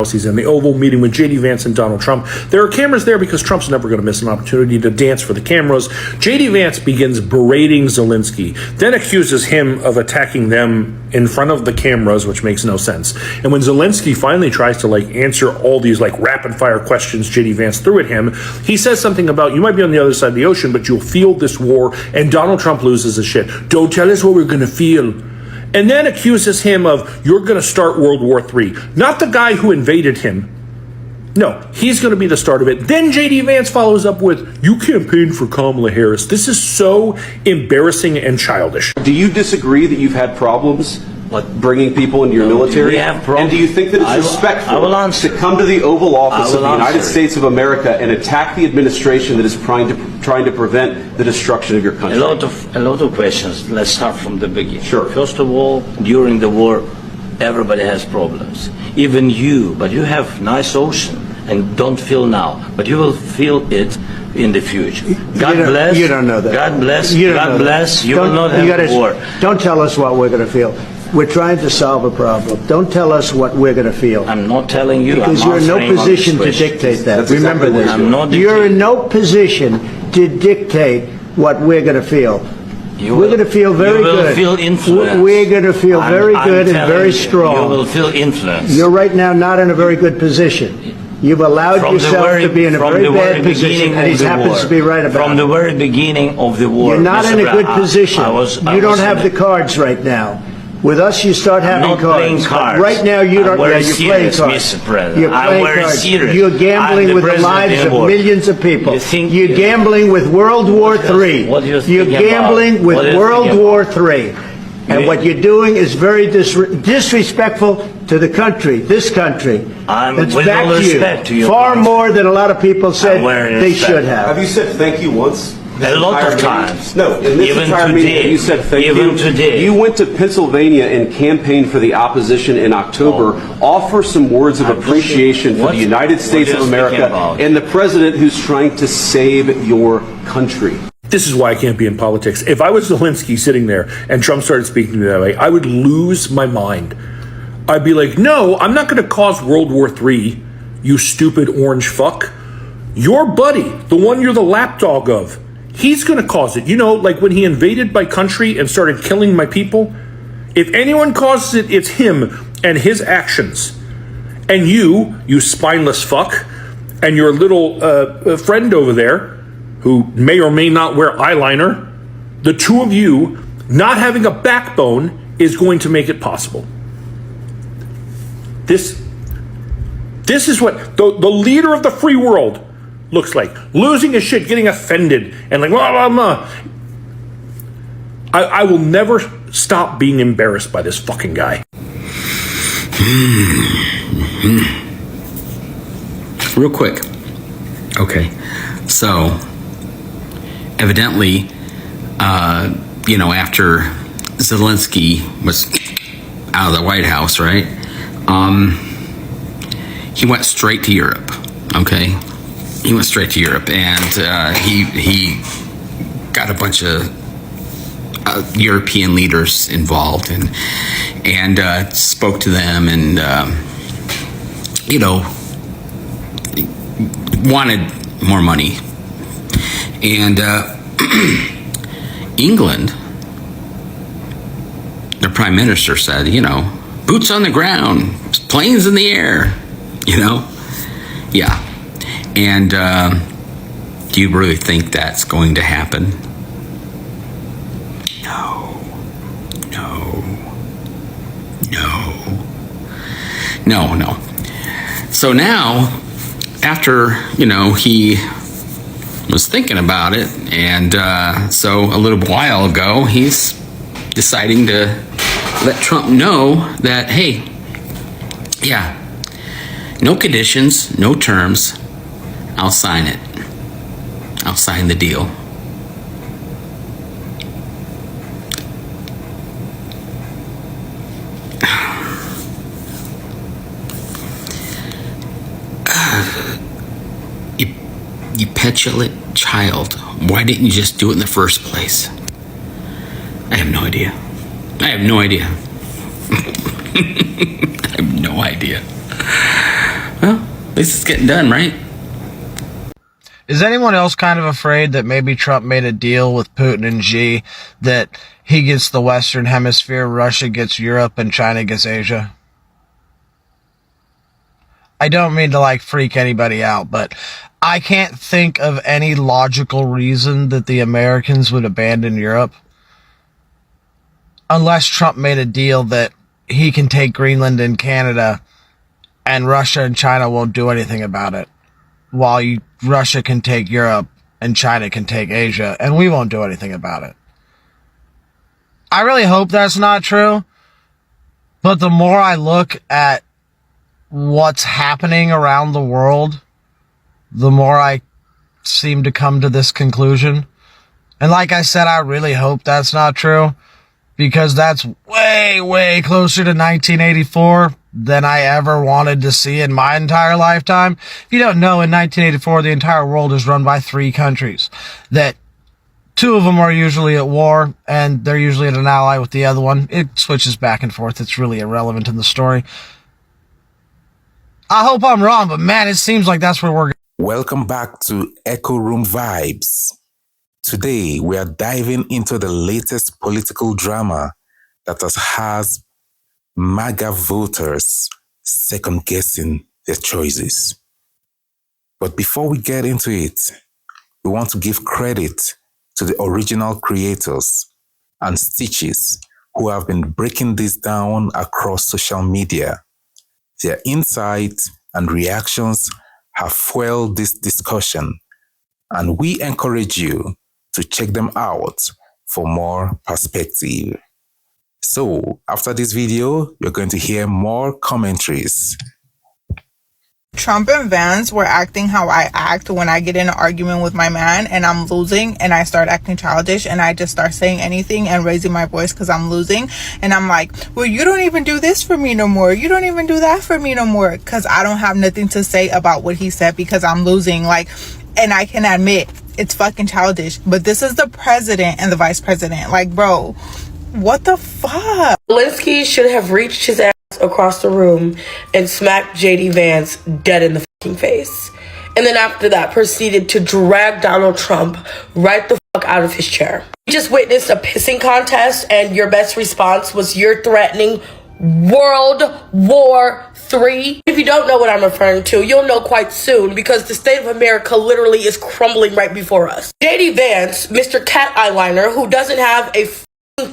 He's in the Oval meeting with J.D. Vance and Donald Trump. There are cameras there because Trump's never going to miss an opportunity to dance for the cameras. J.D. Vance begins berating Zelensky, then accuses him of attacking them in front of the cameras, which makes no sense. And when Zelensky finally tries to answer all these rapid fire questions J.D. Vance threw at him, he says something about, you might be on the other side of the ocean, but you'll feel this war. And Donald Trump loses his shit. Don't tell us what we're going to feel. And then accuses him of, you're going to start World War III. Not the guy who invaded him. No, he's going to be the start of it. Then J.D. Vance follows up with, you campaigned for Kamala Harris. This is so embarrassing and childish. Do you disagree that you've had problems bringing people into your military? We have problems. And do you think that it's respectful to come to the Oval Office of the United States of America and attack the administration that is trying to prevent the destruction of your country? A lot of questions. Let's start from the beginning. Sure. First of all, during the war, everybody has problems. Even you, but you have nice ocean and don't feel now, but you will feel it in the future. God bless. You don't know that. God bless. God bless. You will not have war. Don't tell us what we're going to feel. We're trying to solve a problem. Don't tell us what we're going to feel. I'm not telling you. Because you're in no position to dictate that. That's Remember exactly this. I'm not You're in no position to dictate what we're going to feel. We're going to feel very good. You will feel influence. We're going to feel very good and very strong. You will feel influence. You're right now not in a very good position. You've allowed yourself to be in a very bad position, and he happens to be right about it. From the very beginning of the war. You're not in a good position. You don't have the cards right now. With us, you start having cards. Right now, you don't. You're playing cards. Mr. President. You're playing cards. You're gambling with the lives of millions of people. You're gambling with World War III. You're gambling with World War III. And what you're doing is very disrespectful to the country, this country. That's back to you far more than a lot of people said they should have. Have you said thank you once? A lot of times. No, in this entire meeting, you said thank you. Even today. You went to Pennsylvania and campaigned for the opposition in October. Offer some words of appreciation for the United States of America and the president who's trying to save your country. This is why I can't be in politics. If I was Zelensky sitting there and Trump started speaking to me that way, I would lose my mind. I'd be like, no, I'm not going to cause World War III, you stupid orange fuck. Your buddy, the one you're the lapdog of, he's going to cause it. You know, like when he invaded my country and started killing my people. If anyone causes it, it's him and his actions. And you spineless fuck, and your little friend over there, who may or may not wear eyeliner, the two of you not having a backbone is going to make it possible. This is what the leader of the free world looks like. Losing his shit, getting offended, and blah, blah, blah. I will never stop being embarrassed by this fucking guy. Real quick. Okay. So, evidently, after Zelensky was out of the White House, right? He went straight to Europe. Okay. He went straight to Europe, and he got a bunch of European leaders involved, and spoke to them, and wanted more money. And England, their prime minister said, boots on the ground, planes in the air, yeah. And do you really think that's going to happen? No. So now, after, he was thinking about it, and so a little while ago, he's deciding to let Trump know that, hey, yeah, no conditions, no terms, I'll sign it. I'll sign the deal. You petulant child. Why didn't you just do it in the first place? I have no idea. I have no idea. least it's getting done, right? Is anyone else kind of afraid that maybe Trump made a deal with Putin and Xi that he gets the Western Hemisphere, Russia gets Europe, and China gets Asia? I don't mean to like freak anybody out, but I can't think of any logical reason that the Americans would abandon Europe unless Trump made a deal that he can take Greenland and Canada and Russia and China won't do anything about it, while Russia can take Europe and China can take Asia, and we won't do anything about it. I really hope that's not true, but the more I look at what's happening around the world, the more I seem to come to this conclusion. And like I said, I really hope that's not true, because that's way, way closer to 1984 than I ever wanted to see in my entire lifetime. If you don't know, in 1984, the entire world is run by 3 countries. That 2 of them are usually at war, and they're usually at an ally with the other one. It switches back and forth. It's really irrelevant in the story. I hope I'm wrong, but man, it seems like that's where we're going. Welcome back to Echo Room Vibes. Today, we are diving into the latest political drama that has MAGA voters second-guessing their choices. But before we get into it, we want to give credit to the original creators and Stitches who have been breaking this down across social media. Their insights and reactions have fueled this discussion, and we encourage you to check them out for more perspective. So, after this video, you're going to hear more commentaries. Trump and Vance were acting how I act when I get in an argument with my man and I'm losing, and I start acting childish and I just start saying anything and raising my voice because I'm losing. And I'm like, well, you don't even do this for me no more. You don't even do that for me no more, because I don't have nothing to say about what he said because I'm losing. Like, and I can admit it's fucking childish, but this is the president and the vice president. Like, bro, what the fuck? Zelensky should have reached his ass across the room and smacked JD Vance dead in the fucking face. And then after that proceeded to drag Donald Trump right the fuck out of his chair. We just witnessed a pissing contest, and your best response was you're threatening World War III. If you don't know what I'm referring to, you'll know quite soon, because the state of America literally is crumbling right before us. JD Vance, Mr. Cat Eyeliner, who doesn't have a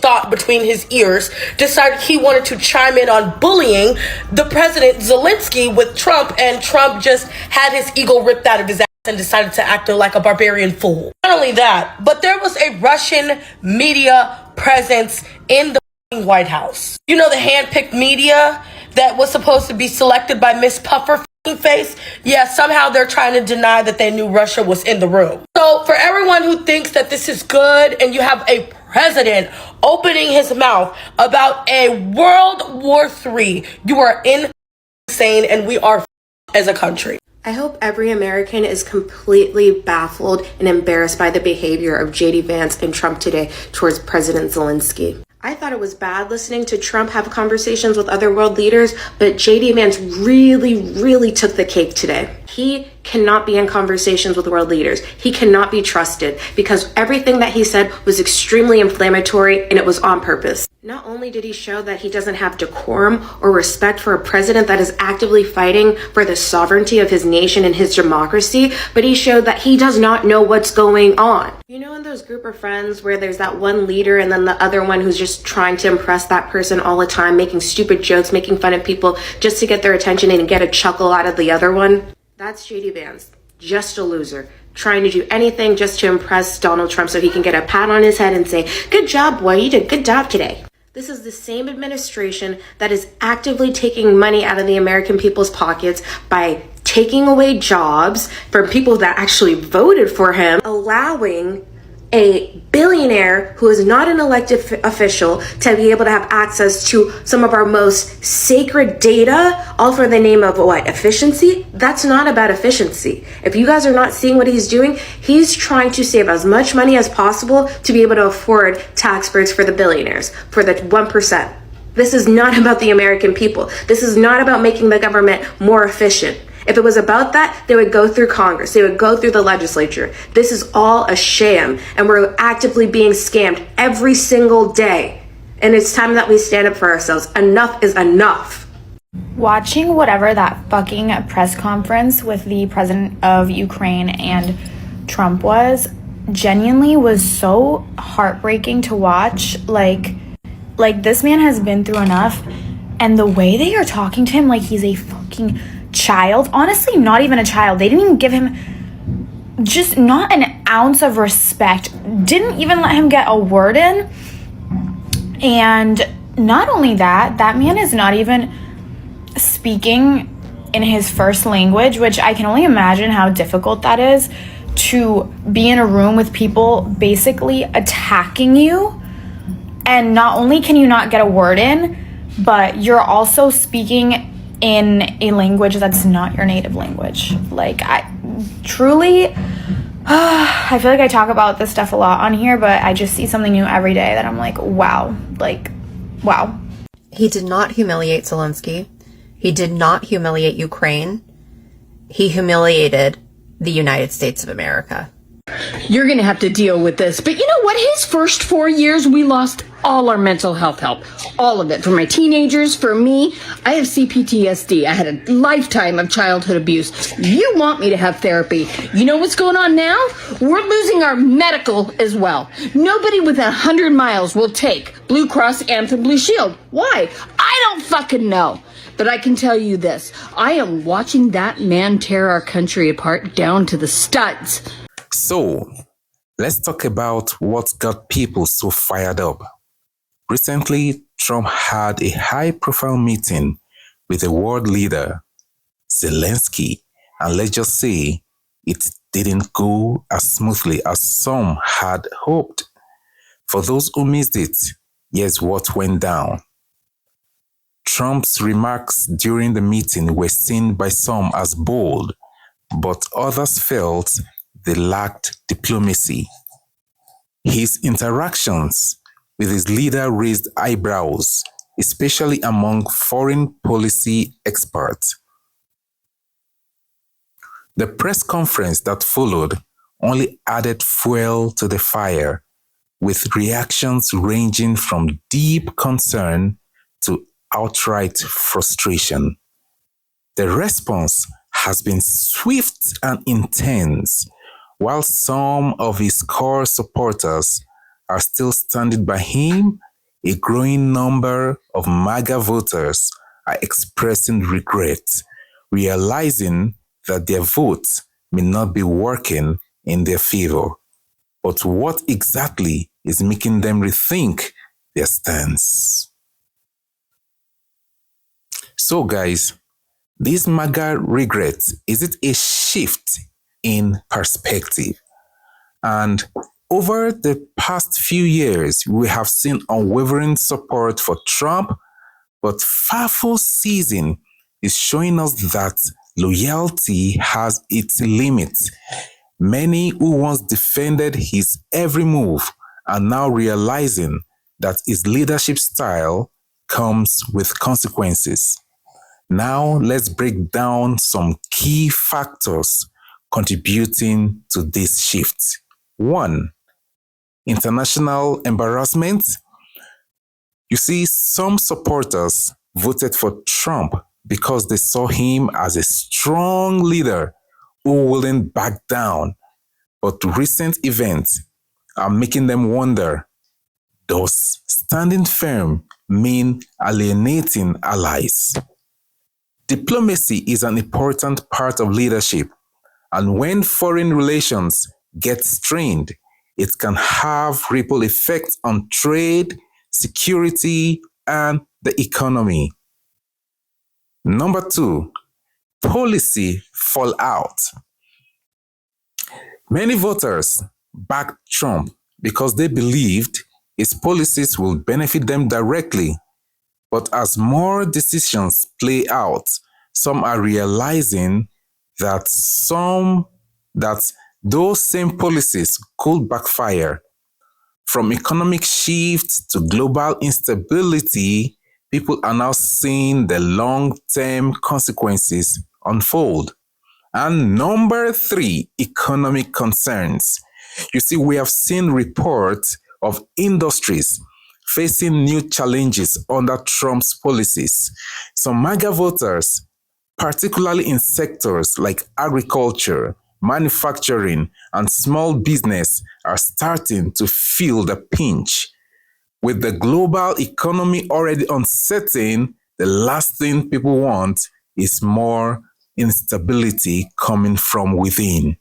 thought between his ears, decided he wanted to chime in on bullying the president Zelensky with Trump, and Trump just had his ego ripped out of his ass and decided to act like a barbarian fool. Not only that, but there was a Russian media presence in the White House. You know, the hand-picked media that was supposed to be selected by Miss Puffer face? Yeah, somehow they're trying to deny that they knew Russia was in the room. So for everyone who thinks that this is good and you have a president opening his mouth about a World War III, you are insane, and we are as a country. I hope every American is completely baffled and embarrassed by the behavior of JD Vance and Trump today towards President Zelensky. I thought it was bad listening to Trump have conversations with other world leaders, but JD Vance really took the cake today. He cannot be in conversations with world leaders. He cannot be trusted, because everything that he said was extremely inflammatory, and it was on purpose. Not only did he show that he doesn't have decorum or respect for a president that is actively fighting for the sovereignty of his nation and his democracy, but he showed that he does not know what's going on. You know, in those group of friends where there's that one leader and then the other one who's just trying to impress that person all the time, making stupid jokes, making fun of people just to get their attention and get a chuckle out of the other one? That's JD Vance, just a loser, trying to do anything just to impress Donald Trump so he can get a pat on his head and say, "Good job, boy, you did a good job today." This is the same administration that is actively taking money out of the American people's pockets by taking away jobs from people that actually voted for him, allowing a billionaire who is not an elected official to be able to have access to some of our most sacred data, all for the name of what? Efficiency? That's not about efficiency. If you guys are not seeing what he's doing, he's trying to save as much money as possible to be able to afford tax breaks for the billionaires, for the 1%. This is not about the American people. This is not about making the government more efficient. If it was about that, they would go through Congress. They would go through the legislature. This is all a sham, and we're actively being scammed every single day. And it's time that we stand up for ourselves. Enough is enough. Watching whatever that fucking press conference with the president of Ukraine and Trump was genuinely was so heartbreaking to watch. Like this man has been through enough, and the way they are talking to him like he's a fucking child, honestly, not even a child. They didn't even give him just not an ounce of respect, didn't even let him get a word in. And not only that man is not even speaking in his first language, which I can only imagine how difficult that is, to be in a room with people basically attacking you. And not only can you not get a word in, but you're also speaking in a language that's not your native language. Like, I truly, I feel like I talk about this stuff a lot on here, but I just see something new every day that I'm like, wow. He did not humiliate Zelensky. He did not humiliate Ukraine. He humiliated the United States of America. You're going to have to deal with this. But you know what? His first 4 years, we lost all our mental health help. All of it. For my teenagers, for me, I have CPTSD. I had a lifetime of childhood abuse. You want me to have therapy. You know what's going on now? We're losing our medical as well. Nobody within 100 miles will take Blue Cross, Anthem, Blue Shield. Why? I don't fucking know. But I can tell you this. I am watching that man tear our country apart down to the studs. So, let's talk about what got people so fired up. Recently, Trump had a high-profile meeting with a world leader, Zelensky, and let's just say it didn't go as smoothly as some had hoped. For those who missed it, here's what went down. Trump's remarks during the meeting were seen by some as bold, but others felt they lacked diplomacy. His interactions with his leader raised eyebrows, especially among foreign policy experts. The press conference that followed only added fuel to the fire, with reactions ranging from deep concern to outright frustration. The response has been swift and intense. While some of his core supporters are still standing by him, a growing number of MAGA voters are expressing regret, realizing that their votes may not be working in their favor. But what exactly is making them rethink their stance? So guys, this MAGA regret, is it a shift in perspective? And over the past few years, we have seen unwavering support for Trump, but Fafo season is showing us that loyalty has its limits. Many who once defended his every move are now realizing that his leadership style comes with consequences. Now let's break down some key factors contributing to this shift. 1. International embarrassment. You see, some supporters voted for Trump because they saw him as a strong leader who wouldn't back down. But recent events are making them wonder, does standing firm mean alienating allies? Diplomacy is an important part of leadership, and when foreign relations get strained, it can have ripple effects on trade, security, and the economy. Number 2, policy fallout. Many voters backed Trump because they believed his policies will benefit them directly. But as more decisions play out, some are realizing that those same policies could backfire. From economic shift to global instability, people are now seeing the long-term consequences unfold. And number 3, economic concerns. You see, we have seen reports of industries facing new challenges under Trump's policies. Some MAGA voters, particularly in sectors like agriculture, manufacturing, and small business, are starting to feel the pinch. With the global economy already uncertain, the last thing people want is more instability coming from within.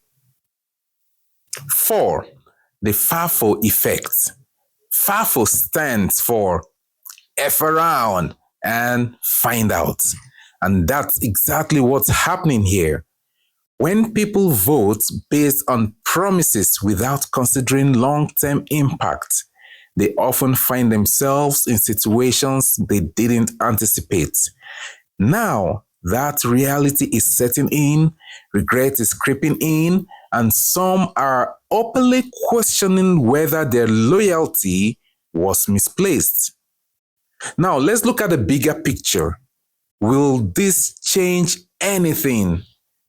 4. The FAFO effect. FAFO stands for F around and find out. And that's exactly what's happening here. When people vote based on promises without considering long-term impact, they often find themselves in situations they didn't anticipate. Now that reality is setting in, regret is creeping in, and some are openly questioning whether their loyalty was misplaced. Now let's look at the bigger picture. Will this change anything?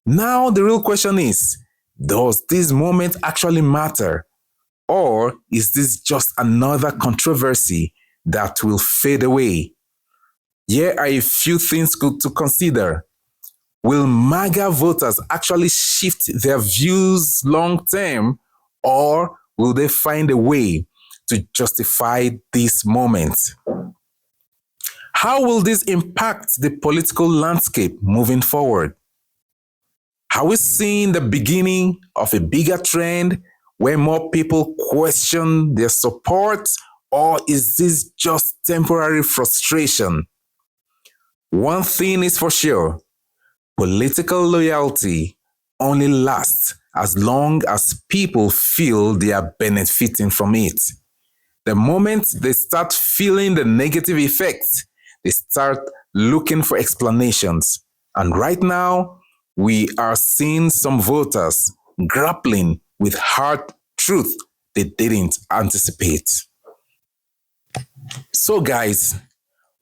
Now the real question is, does this moment actually matter? Or is this just another controversy that will fade away? Here are a few things to consider. Will MAGA voters actually shift their views long term, or will they find a way to justify this moment? How will this impact the political landscape moving forward? Are we seeing the beginning of a bigger trend where more people question their support, or is this just temporary frustration? One thing is for sure, political loyalty only lasts as long as people feel they are benefiting from it. The moment they start feeling the negative effects, they start looking for explanations. And right now, we are seeing some voters grappling with hard truth they didn't anticipate. So guys,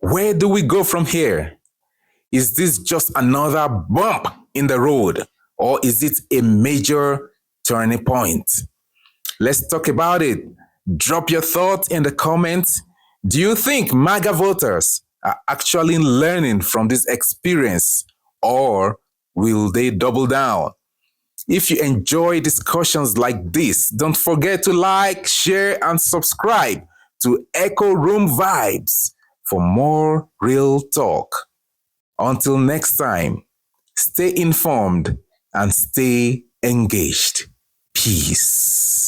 where do we go from here? Is this just another bump in the road, or is it a major turning point? Let's talk about it. Drop your thoughts in the comments. Do you think MAGA voters are actually learning from this experience, or will they double down? If you enjoy discussions like this, don't forget to like, share, and subscribe to Echo Room Vibes for more real talk. Until next time, stay informed and stay engaged. Peace.